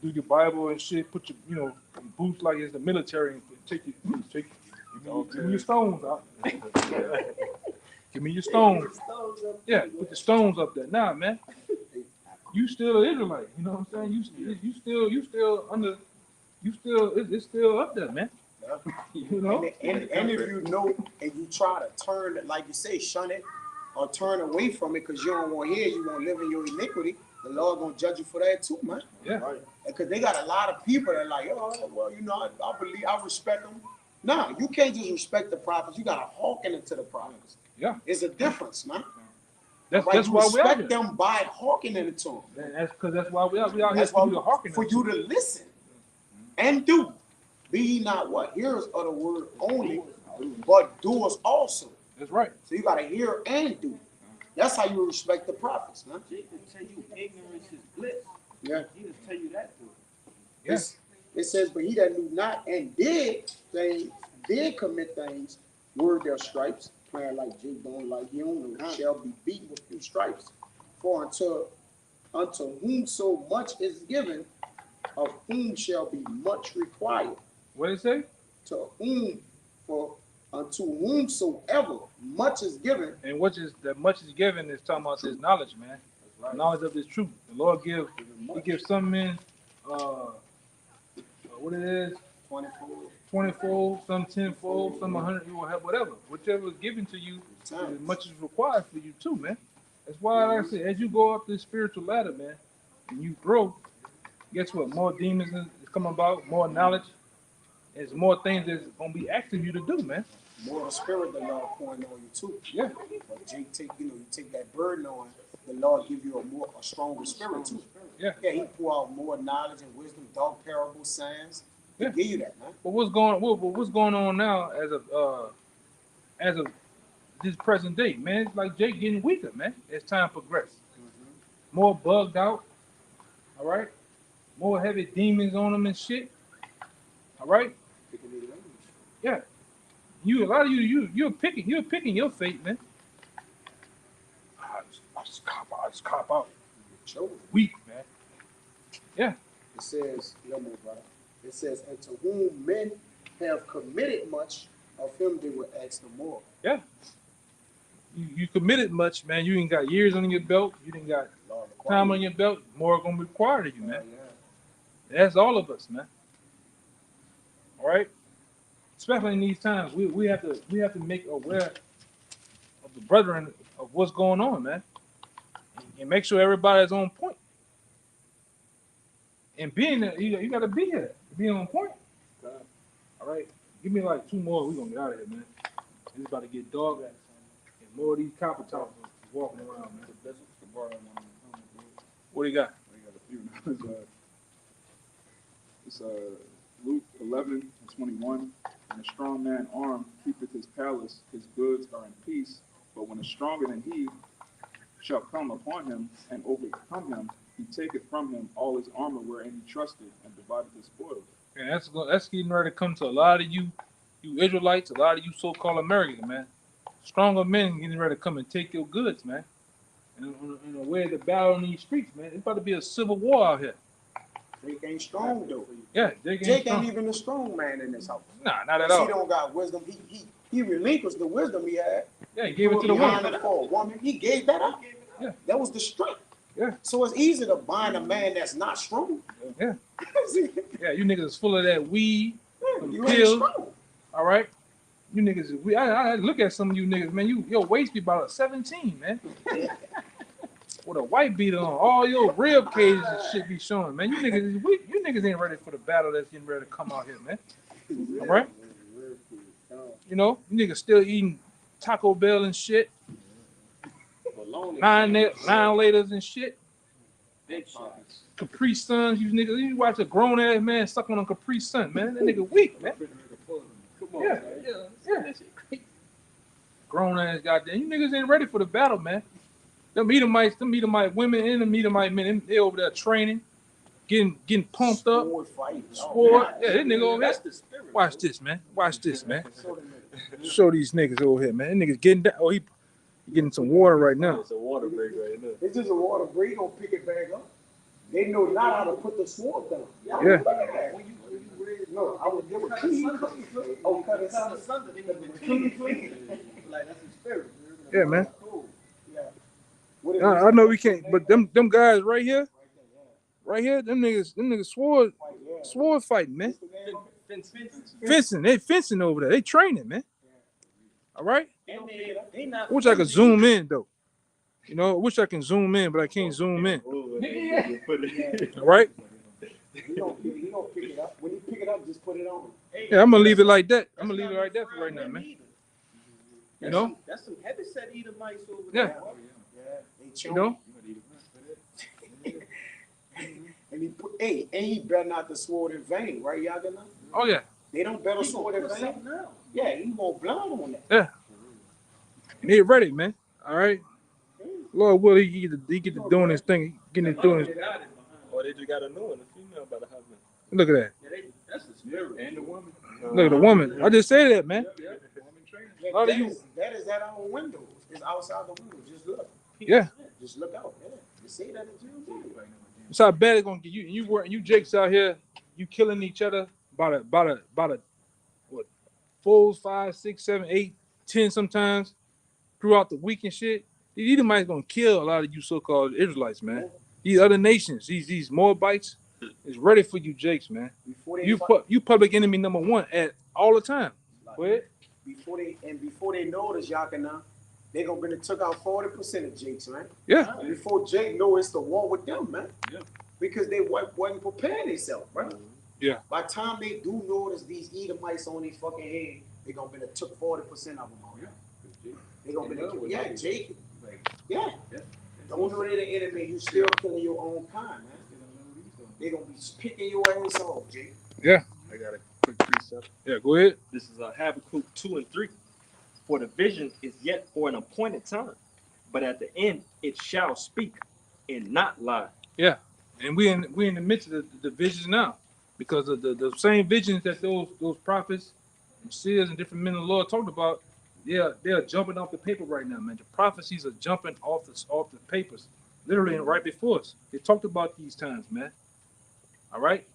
do your Bible and shit. Put your boots like it's the military and take your stones out. Give me your stones. Yeah, put the stones up there. Nah, man. You still an Israelite. You know what I'm saying? You still under. You still. It's still up there, man. You know. And if you know and you try to turn it, like you say, shun it or turn away from it because you don't want to hear, you want to live in your iniquity, the Lord gonna judge you for that too, man. Yeah. Right. Because they got a lot of people that are like, oh, well, you know, I believe, I respect them. No, you can't just respect the prophets. You gotta hearken into the prophets. Yeah. It's a difference, man. That's Right? that's You why we out respect here. them by hearkening into them. That's because that's why we out here That's for why you to hearken. for you to listen and do. Be ye not what? Hearers of the word only, but doers also. That's right. So you gotta hear and do. That's how you respect the prophets, man. Jacob tell you ignorance is bliss. Yeah. He just tell you that too. Yeah. It says, but he that knew not and did things, did commit things, were their stripes, playing like Jake don't like him, shall be beaten with few stripes. For unto whom so much is given, of whom shall be much required. What did it say? To whom, for unto whomsoever much is given, And much is given is talking about this knowledge, man. Knowledge of this truth. The Lord He gives some men what it is, 20-fold, some 10-fold, some 100, you will have whatever. Whichever is given to you, as much is required for you too, man. That's why, like I said, as you go up this spiritual ladder, man, and you grow, guess what? More demons is coming about, more knowledge. There's more things that's gonna be asking you to do, man. more of the spirit the Lord pouring on you too. Yeah. But Jake you take that burden on, the Lord give you a stronger spirit too. Yeah. Yeah, he pour out more knowledge and wisdom, dark parables, signs. He Yeah. give you that, man. But what's going on now as of this present day, man? It's like Jake getting weaker, man. As time progresses, more bugged out. All right, more heavy demons on him and shit. All right, yeah. A lot of you're picking your fate, man. I just cop out. Chosen. Weak, man. Yeah. It says, it says, and to whom men have committed much, of him they will ask no more. Yeah. You committed much, man. You ain't got years on your belt. You didn't got time on your belt. More gonna be required of you, man. That's all of us, man. All right. Especially in these times, we have to make aware of the brethren of what's going on, man, and make sure everybody's on point. And being there, you got to be here, be on point. All right. Give me like 2 more. We're gonna get out of here, man. It's about to get dark, and more of these copper tops walking around, man. What do you got? I got a few. It's Luke 11:21. When a strong man armed keepeth his palace, his goods are in peace. But when a stronger than he shall come upon him and overcome him, he taketh from him all his armor wherein he trusted, and divideth his spoils. And that's getting ready to come to a lot of you Israelites, a lot of you so-called Americans, man. Stronger men getting ready to come and take your goods, man. And the way of the battle in these streets, man. It's about to be a civil war out here. Jake ain't strong though. Yeah, Jake Jake strong. ain't even a strong man in this house. Nah, not at He all. don't got wisdom. He relinquished the wisdom he had. Yeah, he gave it to the Behind woman. it for a woman. He gave that up. Yeah. That was the strength. Yeah. So it's easy to bind a man that's not strong. Yeah. Yeah, you niggas is full of that weed, some You ain't pills. strong. All right. You niggas, I look at some of you niggas, man. Your waist be about 17, man. With a white beater on, all your rib cages and shit be showing, man. You niggas is weak. You niggas ain't ready for the battle that's getting ready to come out here, man. All right. You know, you niggas still eating Taco Bell and shit, nine laters and shit. Big shots. Capri Suns, you niggas. You watch a grown ass man sucking on Capri Sun, man. That nigga weak, man. Come on, Yeah, man. yeah. Grown ass goddamn. You niggas ain't ready for the battle, man. Them Edomite women and them Edomite men, they over there training, getting pumped up. Sword fight. Sport. Yeah, that nigga over That's there. the spirit. Watch this, man. Watch this, man. Show these niggas over here, man. That niggas getting down. Oh, he getting some water right now. It's a water break right now. It's just a water break. Gonna pick it back up. They know not how to put the sword down. Yeah. No, I would give a clean. Oh, cut it out. Like that's the spirit. Yeah, man. Cool. Yeah. What is I know we can't, but them guys right here, them niggas sword fighting, man. Fencing, they fencing over there. They training, man. All right. They not. I wish I could zoom in though. You know, I wish I can zoom in, but I can't zoom in. All right. He don't pick it up. When he pick it up, just put it on. Yeah, I'm gonna leave it like that. I'm gonna leave it like that for right now, man. You know. That's some heavy set Edomites over Yeah. there. Yeah, they You know. And he put, and he better not the sword in vain, right, Yagana? Oh yeah. They don't better sword in vain. Now. Yeah, he won't blood on that. Yeah. And they ready, man. All right. Lord will he get to doing his thing, getting it doing. Or they just got a new one. The female better have it. Look at that. That's the spirit. And the woman. Look at the woman. I just said that, man. That, How do that you- is at our windows. It's outside the window. Just look. Yeah. Just look out. Yeah. You see that in June? That's how bad it's gonna get you. And you Jakes out here, you killing each other by the what 4, 5, 6, 7, 8, 10 sometimes throughout the week and shit. These Edomites gonna kill a lot of you so-called Israelites, man. These other nations, these Moabites, is ready for you, Jakes, man. Before they You public enemy number one at all the time. Go ahead. before they notice Yakana, they gonna be took out 40% of Jake's, man. Yeah. And before Jake know it's the war with them, man. Yeah. Because they wasn't preparing themselves, bro. Yeah. By the time they do notice these Edomites on their fucking head, they gonna be took 40% of them out. They gonna be Jake. Yeah. Don't know they're the enemy. You still killing your own kind, man. They gonna be picking your ass off, Jake. I got a quick precept. Yeah, go ahead. This is Habakkuk 2 and 3. For the vision is yet for an appointed time, but at the end it shall speak and not lie. And we in the midst of the visions now, because of the same visions that those prophets and seers and different men of the Lord talked about. They're jumping off the paper right now, man. The prophecies are jumping off the papers, literally and right before us. They talked about these times, man. All right.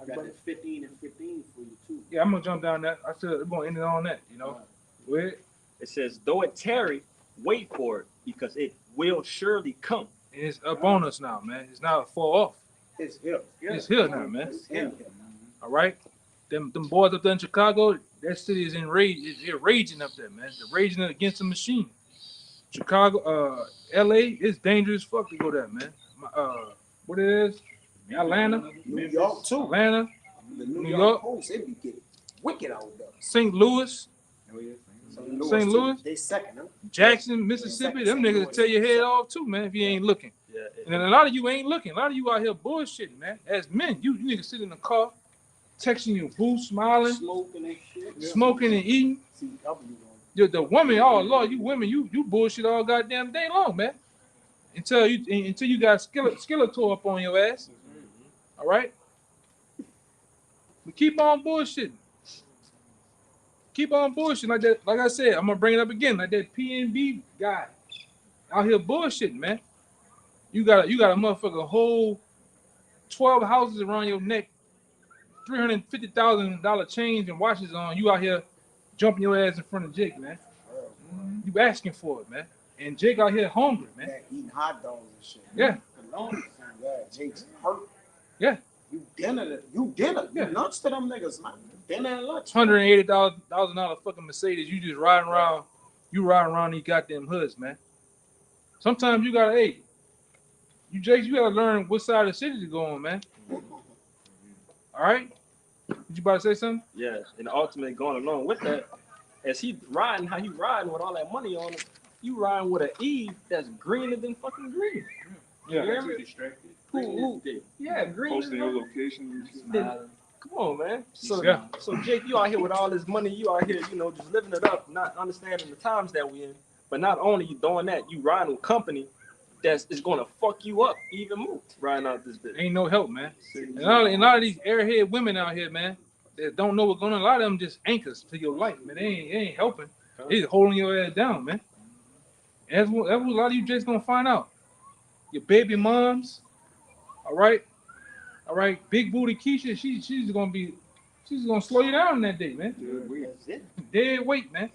I got that 15 and 15 for you too. Yeah, I'm gonna jump down that. I said we're gonna end it on that. You know. Go ahead. It says, though it tarry, wait for it, because it will surely come. And it's up on us now, man. It's not far off. It's here. It's here now, man. It's here. All right. Them boys up there in Chicago, that city is enraged. They're raging up there, man. They're raging against the machine. Chicago, LA, it's dangerous fuck to go there, man. What it is? Atlanta, New York too. Atlanta, The New New York York. Post, it be getting wicked out there. St. Louis, St. Too. Louis? They second, huh? Jackson, Mississippi. Them niggas tear your head off too, man, if you ain't looking. Yeah, And a lot of you ain't looking. A lot of you out here bullshitting, man. As men, you niggas sit in the car, texting your boo, smiling, Smoking and shit. smoking and eating. See, W The women, oh Lord, you women, you bullshit all goddamn day long, man. Until you got Skeletor up on your ass. All right. We keep on bullshitting. Keep on bullshitting like that. Like I said, I'm gonna bring it up again, like that PNB guy out here bullshitting, man. You got a motherfucker whole 12 houses around your neck, $350,000 chains and watches on. You out here jumping your ass in front of Jake, man. You asking for it, man. And Jake out here hungry, man. Yeah, eating hot dogs and shit. Yeah. Yeah, Jake's hurt. Yeah. You dinner. Yeah. You lunch to them niggas, man. Dinner and lunch. $180,000 fucking Mercedes. You just riding around. You riding around these goddamn hoods, man. Sometimes you gotta, hey, you Jakes, you gotta learn what side of the city to go on, man. All right. Did you about to say something? yeah. And ultimately going along with that, as he riding, how he riding with all that money on him, you riding with an E that's greener than fucking green. Yeah. Yeah. Distracted. Who? Yeah, green. Posting your location. Come on, man. So, Yeah. so Jake, you out here with all this money, you out here, just living it up, not understanding the times that we in. But not only you doing that, you riding with company that's is gonna fuck you up even more. Riding out this bitch. Ain't no help, man. And a lot of these airhead women out here, man, that don't know what's going on. A lot of them just anchors to your life, man. They ain't helping. They just holding your ass down, man. And that's what a lot of you just gonna find out. Your baby moms, all right, big booty Keisha, she's gonna slow you down in that day, man. That's it. Dead weight, man.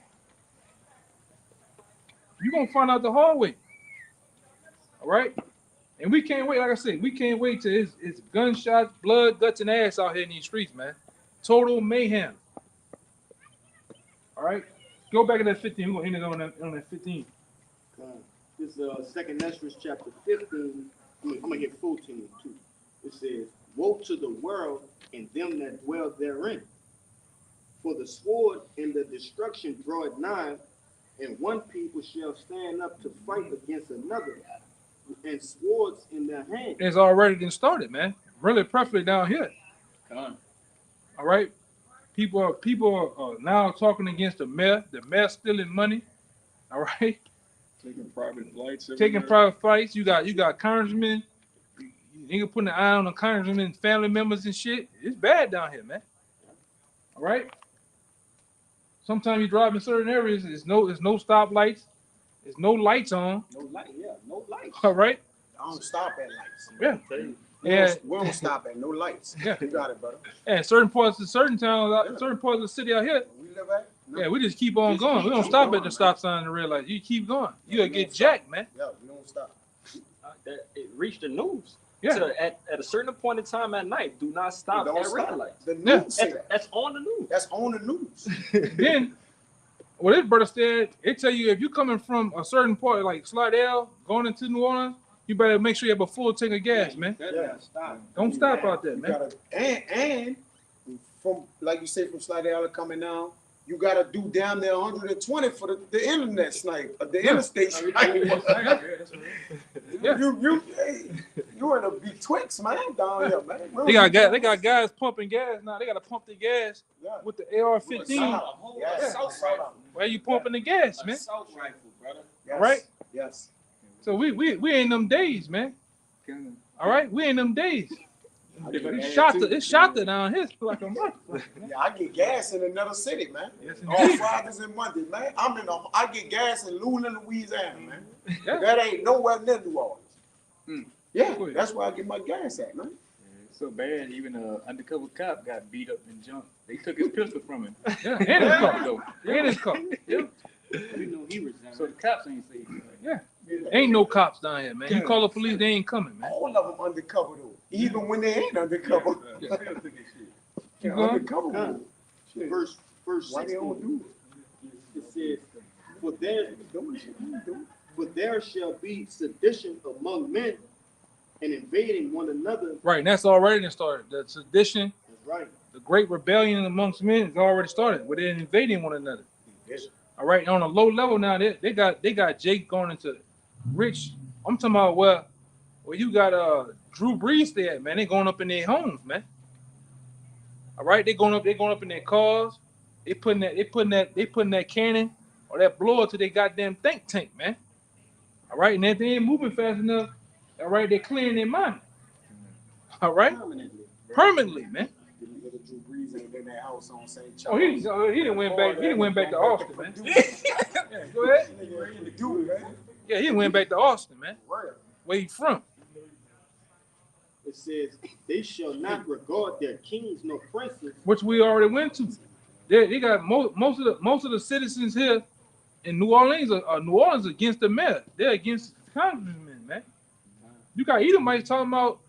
You're gonna find out the hard way. All right? And we can't wait, like I said, we can't wait till it's gunshots, blood, guts, and ass out here in these streets, man. Total mayhem. All right? Go back to that 15. We're gonna end it on that 15. This Second Esdras chapter 15. I'm gonna hit 14 too. It says, "Woe to the world and them that dwell therein. For the sword and the destruction draweth nigh, and one people shall stand up to fight against another, and swords in their hands." It's already been started, man. Really, preferably down here. Come. All right? People are now talking against the mayor. The mayor stealing money. All right? Taking private flights. Taking everywhere. private flights. You got congressmen. You putting the eye on the congressmen, family members and shit. It's bad down here, man. All right. Sometimes you drive in certain areas. There's no stoplights. There's no lights on. No light, yeah, no light. All right. I don't stop at lights. Yeah. Yeah. And We don't stop at no lights. Yeah. You got it, brother. and certain parts of certain towns, certain parts of the city out here. We live at? No. Yeah, we just keep on Just going. We don't keep stop going, at the stop sign and realize you keep going. Yeah, You'll we get don't stop. jacked, man. Yeah, we don't stop. That it reached the news. Yeah. So at a certain point in time at night, do not stop Don't at stop. red lights. The news Yeah. say that. That's on the news. That's on the news. Then, what this brother said, it tell you if you coming from a certain part like Slidell going into New Orleans, you better make sure you have a full tank of gas, man. Yeah. Stop. Don't stop out there, You man. gotta, and from like you said from Slidell coming down, you gotta do down there 120 for the internet snipe, the interstate snipe. Yeah. You in a big Twix, man, down here, man. They got guys pumping gas now. They got to pump the gas Yeah. with the AR-15. Yes. Where you pumping the gas, man? Assault rifle, brother. Yes. Right? Yes. So we in them days, man. Come. All right, we in them days. I get It's gas, too. it's shot down here like a month. Yeah, I get gas in another city, man. Yes, All indeed. Fridays and Mondays, man. I get gas in Luna, Louisiana, man. Yeah. That ain't nowhere near New Orleans. Hmm. Yeah, that's where I get my gas at, man. It's so bad, even an undercover cop got beat up and jumped. They took his pistol from him. Yeah, in his car. In his car. Yeah. We know he resigned. So the cops ain't safe. Yeah. Ain't no cops down here, man. You call the police, they ain't coming, man. All of them undercover though, even when they ain't undercover. Yeah. Yeah, Huh? undercover. Shit. Verse Why they 16. don't do It says, "For there, it? Do for there shall be sedition among men, and invading one another." Right, and that's already started. The sedition, That's right. the great rebellion amongst men has already started, where they're invading one another. Yes. All right, on a low level now, they got Jake going into rich. I'm talking about where you got Drew Brees there, man. They going up in their homes, man. All right, they going up in their cars. They putting that cannon or that blower to their goddamn think tank, man. All right, and if they ain't moving fast enough, all right, they're clearing their mind. All right, permanently, man. Little Drew Brees ain't in that house on St. Oh, Charles. he didn't win back. He didn't win back to Austin, man. Yeah, go ahead. Do it, man. Yeah, he didn't win back to Austin, man. Where? Where he from? It says, "They shall not regard their kings nor princes." Which we already went to. They got most of the citizens here in New Orleans are against the mayor. They're against congressmen, man. You got Edomites talking about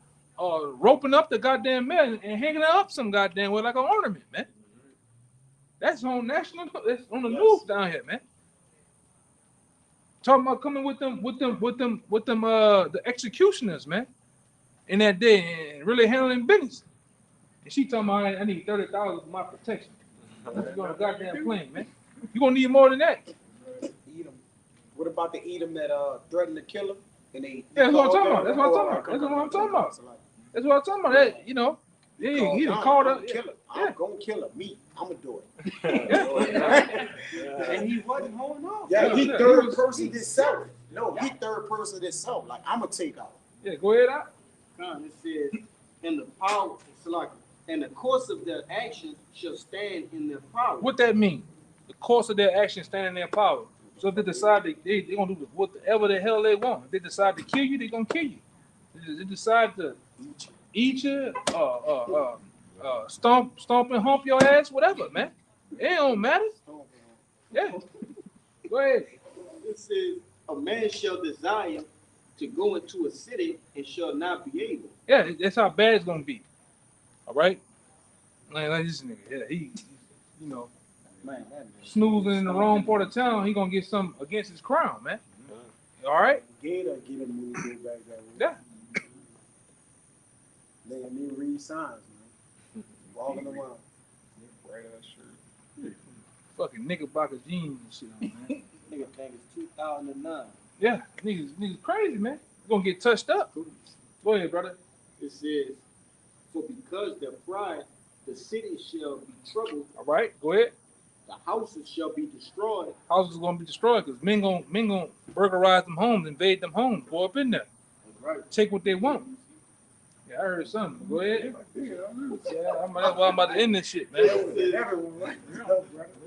roping up the goddamn mayor and hanging it up some goddamn way like an ornament, man. That's on national. That's on the news down here, man. Talking about coming with them, the executioners, man, in that day and really handling business. And she talking about I need $30,000 for my protection. Let's go on a goddamn plane, man. You gonna need more than that. Edom. What about the Edom that threatened to kill him? And they Yeah, that's what I'm talking called about. That's what I'm talking about. That's what I'm talking about. That's what I'm talking about. That, you know, he done called up. Kill him. Yeah. I'm gonna kill him. Me, I'm gonna do it. And he wasn't holding off. Yeah, he Yeah, third he was- person himself. No, he third person himself. Like I'm gonna take out. Yeah, go ahead out. It says, "And the power, it's like, and the course of their actions shall stand in their power." What that mean? The course of their action stand in their power. So if they decide they gonna do whatever the hell they want. If they decide to kill you, they gonna kill you. If they decide to eat you, stomp and hump your ass, whatever, man. It don't matter. Yeah. Go ahead. It says, a man shall desire to go into a city and shall not be able. Yeah, that's how bad it's gonna be. All right, like this nigga. Yeah, he you know, Man, that snoozing in the wrong part of town. He gonna get something against his crown, man. All right. Gator get him when he get back that way. Yeah. They need to read signs, man. Walking around. Bright ass shirt. Fucking knickerbocker jeans and shit on, man. Nigga think it's 2009. Yeah, niggas crazy, man. Gonna get touched up. Go ahead, brother. It says, for because their pride, the city shall be troubled, All right, go ahead. the houses shall be destroyed. Houses gonna be destroyed because men gonna burglarize them homes, invade them homes, go up in there, Right. take what they want. Yeah, I heard something. Go ahead. Yeah, that's why I'm about to end this shit, man. It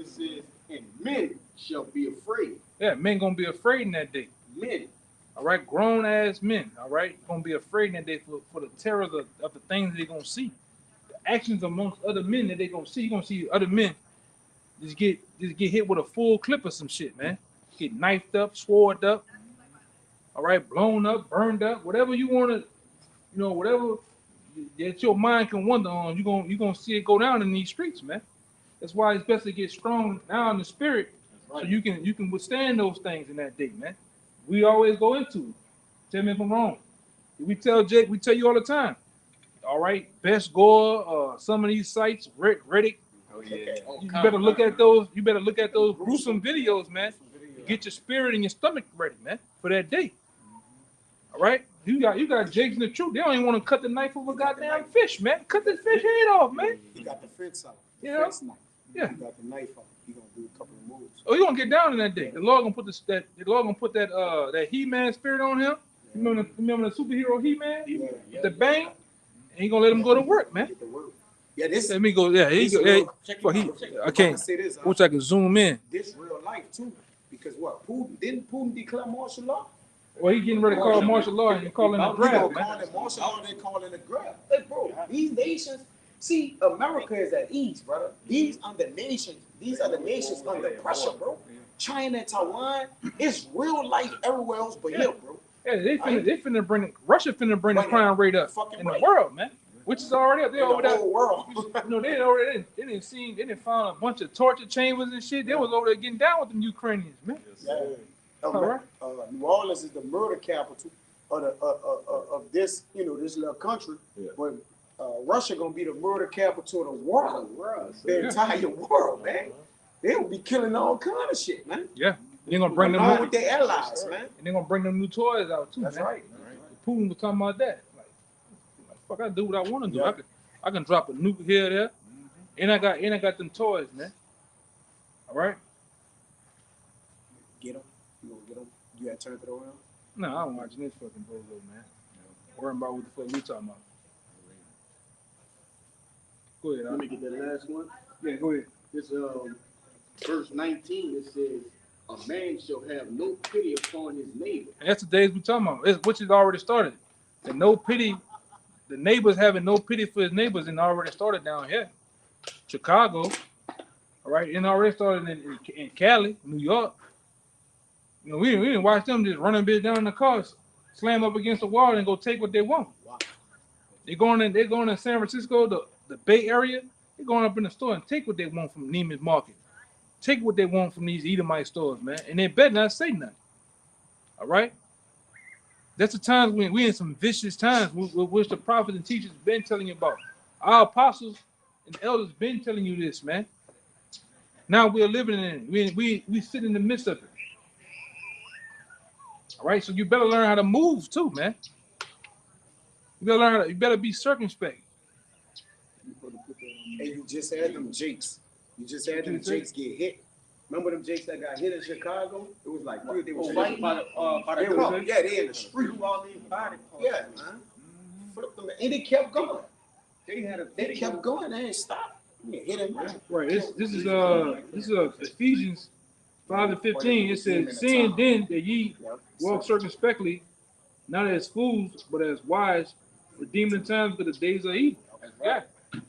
says, and men shall be afraid. Yeah, men gonna be afraid in that day. Men. All right, grown ass men. All right, gonna be afraid in that day for the terror of the things they're gonna see, the actions amongst other men that they gonna see. You gonna see other men just get hit with a full clip of some shit, man. Get knifed up, sworn up. All right, blown up, burned up, whatever you wanna, whatever that your mind can wonder on. You gonna see it go down in these streets, man. That's why it's best to get strong now in the spirit, so you can withstand those things in that day, man. We always go into it. Tell me if I'm wrong. We tell Jake, we tell you all the time. All right, Best Gore, some of these sites, Reddit. Oh yeah. You better look at those. You better look at those gruesome videos, man. Get your spirit and your stomach ready, man, for that day. All right, you got Jakes and the truth. They don't even want to cut the knife of a goddamn fish, man. Cut the fish head off, man. He got the fence out. The Yeah. fence knife. Yeah. He got the knife out. He gonna do a couple of moves. Oh, you gonna get down in that day. The Lord gonna put that He-Man spirit on him. You remember the superhero He-Man? Yeah. The bang, and he gonna let him go to work, man. Get the word. Yeah, this. Let me go. Yeah, he this go. real- Yeah, check it well, out, check it out. I can't. Say this. Wish I could zoom in. This real life too, because what? Didn't Putin declare martial law? Well, he getting ready to call martial law and calling a They grab, don't man. call it martial law. They call it a grab. Hey, bro, these nations. See, America is at ease, brother. These are the nations under pressure, bro. China and Taiwan, it's real life everywhere else but here, bro. Yeah, they finna bring Russia finna bring the Right. crime rate up Fucking in the right. world, man. Which is already up there In over the there. whole world. They didn't find a bunch of torture chambers and shit. They was over there getting down with them Ukrainians, man. Yeah. All right. New Orleans is the murder capital of this, this little country. Yeah. But Russia gonna be the murder capital of the world. The entire world, man. They'll be killing all kind of shit, man. Yeah, they're gonna bring them. Along with their allies, man. And they're gonna bring them new toys out too, That's man. right. Putin was talking about that. Like fuck, I do what I want to do. Yeah. I can drop a nuke here, there, and I got them toys, man. All right. Get them. You gonna get them? You gotta turn it around. No, I'm watching this fucking bozo, man. Worrying about what the fuck we talking about. Go ahead. Let me get that last one. Yeah, go ahead. This verse 19, it says, a man shall have no pity upon his neighbor. And that's the days we talking about, which has already started. And no pity, the neighbors having no pity for his neighbors, and already started down here, Chicago, all right, and already started in Cali, New York. We didn't watch them just running bitch down in the cars, slam up against the wall, and go take what they want. Wow. They're going in San Francisco, the Bay Area. They're going up in the store and take what they want from Neiman's Market. Take what they want from these Edomite stores, man. And they better not say nothing. All right? That's the times when we in some vicious times, which the prophets and teachers been telling you about. Our apostles and elders been telling you this, man. Now we're living in it. We sit in the midst of it. All right? So you better learn how to move too, man. You better be circumspect. And you just had them Jakes. You just had them Jakes get hit. Remember them Jakes that got hit in Chicago? It was like they were fighting. By They the was- cup. yeah, they in the street. All these body parts. Yeah, man. Flipped them, and they kept going. They had a They kept going. They ain't stopped. Yeah, hit him. Man. Right. This is Ephesians 5:15. It says, "Seeing then that ye walk circumspectly, not as fools, but as wise, redeeming the times, because the days are evil." Yeah.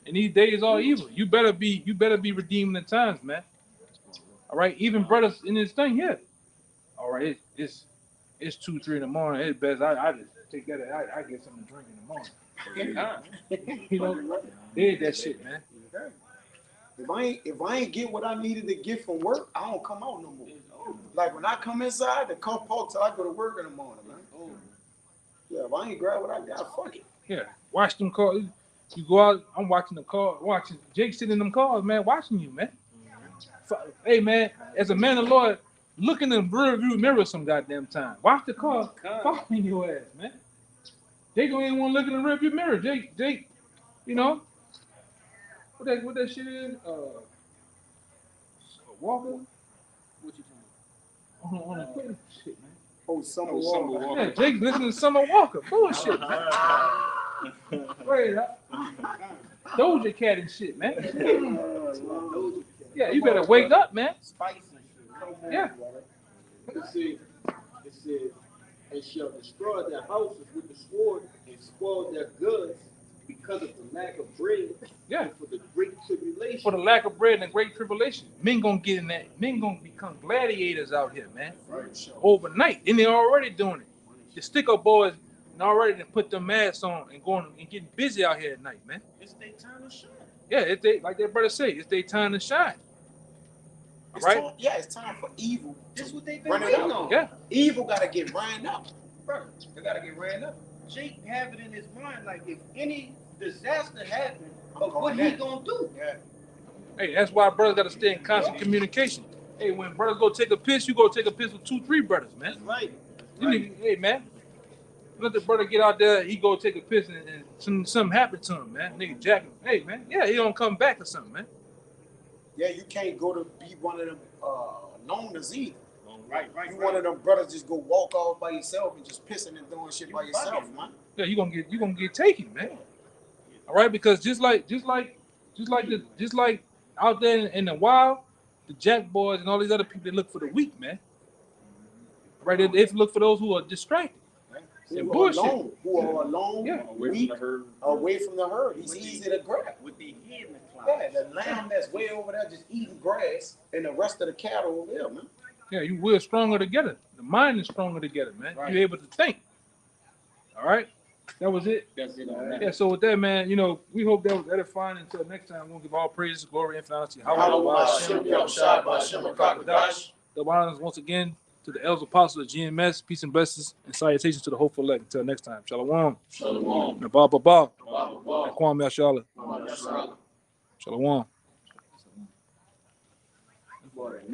And these days are evil. You better be redeeming the times, man. All right. Even brothers in this thing here. all right, it's 2, 3 in the morning. It's best I just take that. I get something to drink in the morning. You know, they did that shit, man. If I ain't get what I needed to get from work, I don't come out no more. Like when I come inside, the car park till I go to work in the morning, man. Yeah, if I ain't grab what I got, fuck it. Yeah, watch them cars. You go out. I'm watching the car. Watching Jake sitting in them cars, man. Watching you, man. Hey, man. As a man of the Lord, look in the rear view mirror some goddamn time. Watch the car following your ass, man. Jake don't even want to look in the rear view mirror. Jake, you know what that shit is? Walker. What you talking On the quick shit, man. Oh, Summer Summer Walker. Walker. Yeah, Jake listening to Summer Walker. Bullshit, man. Wait up. Doja Cat and shit, man. Yeah, you better wake up, man. Spice and shit. Yeah. It said, and shall destroy their houses with the sword and spoil their goods because of the lack of bread Yeah. and for the great tribulation. For the lack of bread and great tribulation. Men gonna get in that. Men gonna become gladiators out here, man. Overnight. And they're already doing it. The stick-up boys and already done put them masks on and going and getting busy out here at night, man. It's their time to shine. Yeah, it's they, like that brother say, it's their time to shine. It's Right? time, yeah, it's time for evil. That's what they've been Run it waiting out. on. Yeah. Evil gotta get ran up. Bro, they gotta get ran up. Jake have it in his mind, like if any disaster happen, I'm of what going he down. gonna do. Yeah. Hey, that's why brothers gotta stay in constant communication. Hey, when brothers go take a piss, you go take a piss with 2, 3 brothers, man. That's right. You need, hey, man. Let the brother get out there, he go take a piss and something happen to him, man. Nigga jack him. Hey, man. Yeah, he don't come back or something, man. Yeah, you can't go to be one of them loners either. Right. You one of them brothers just go walk off by yourself and just pissing and doing shit by yourself, man. Yeah, you gonna get taken, man. All right, because just like out there in the wild, the jack boys and all these other people, they look for the weak, man. Right, they look for those who are distracted. Who And are bullshit. alone, who are alone, Yeah. Away from weak, the herd. away from the herd. He's easy to grab. With the head in the Yeah, cloud. the lamb that's way over there just eating grass, and the rest of the cattle over there, man. Yeah, we're stronger together. The mind is stronger together, man. Right. You're able to think. All right, that was it. That's it on that. Yeah, so with that, man, you know, we hope that was edifying. Until next time, we'll give all praises, glory, and finality. The honors once again to the elders apostles of GMS. Peace and blessings and salutations to the hopeful elect. Until next time, Shalom. Shalom. Ba ba ba. Kwame Ashala. Shalom.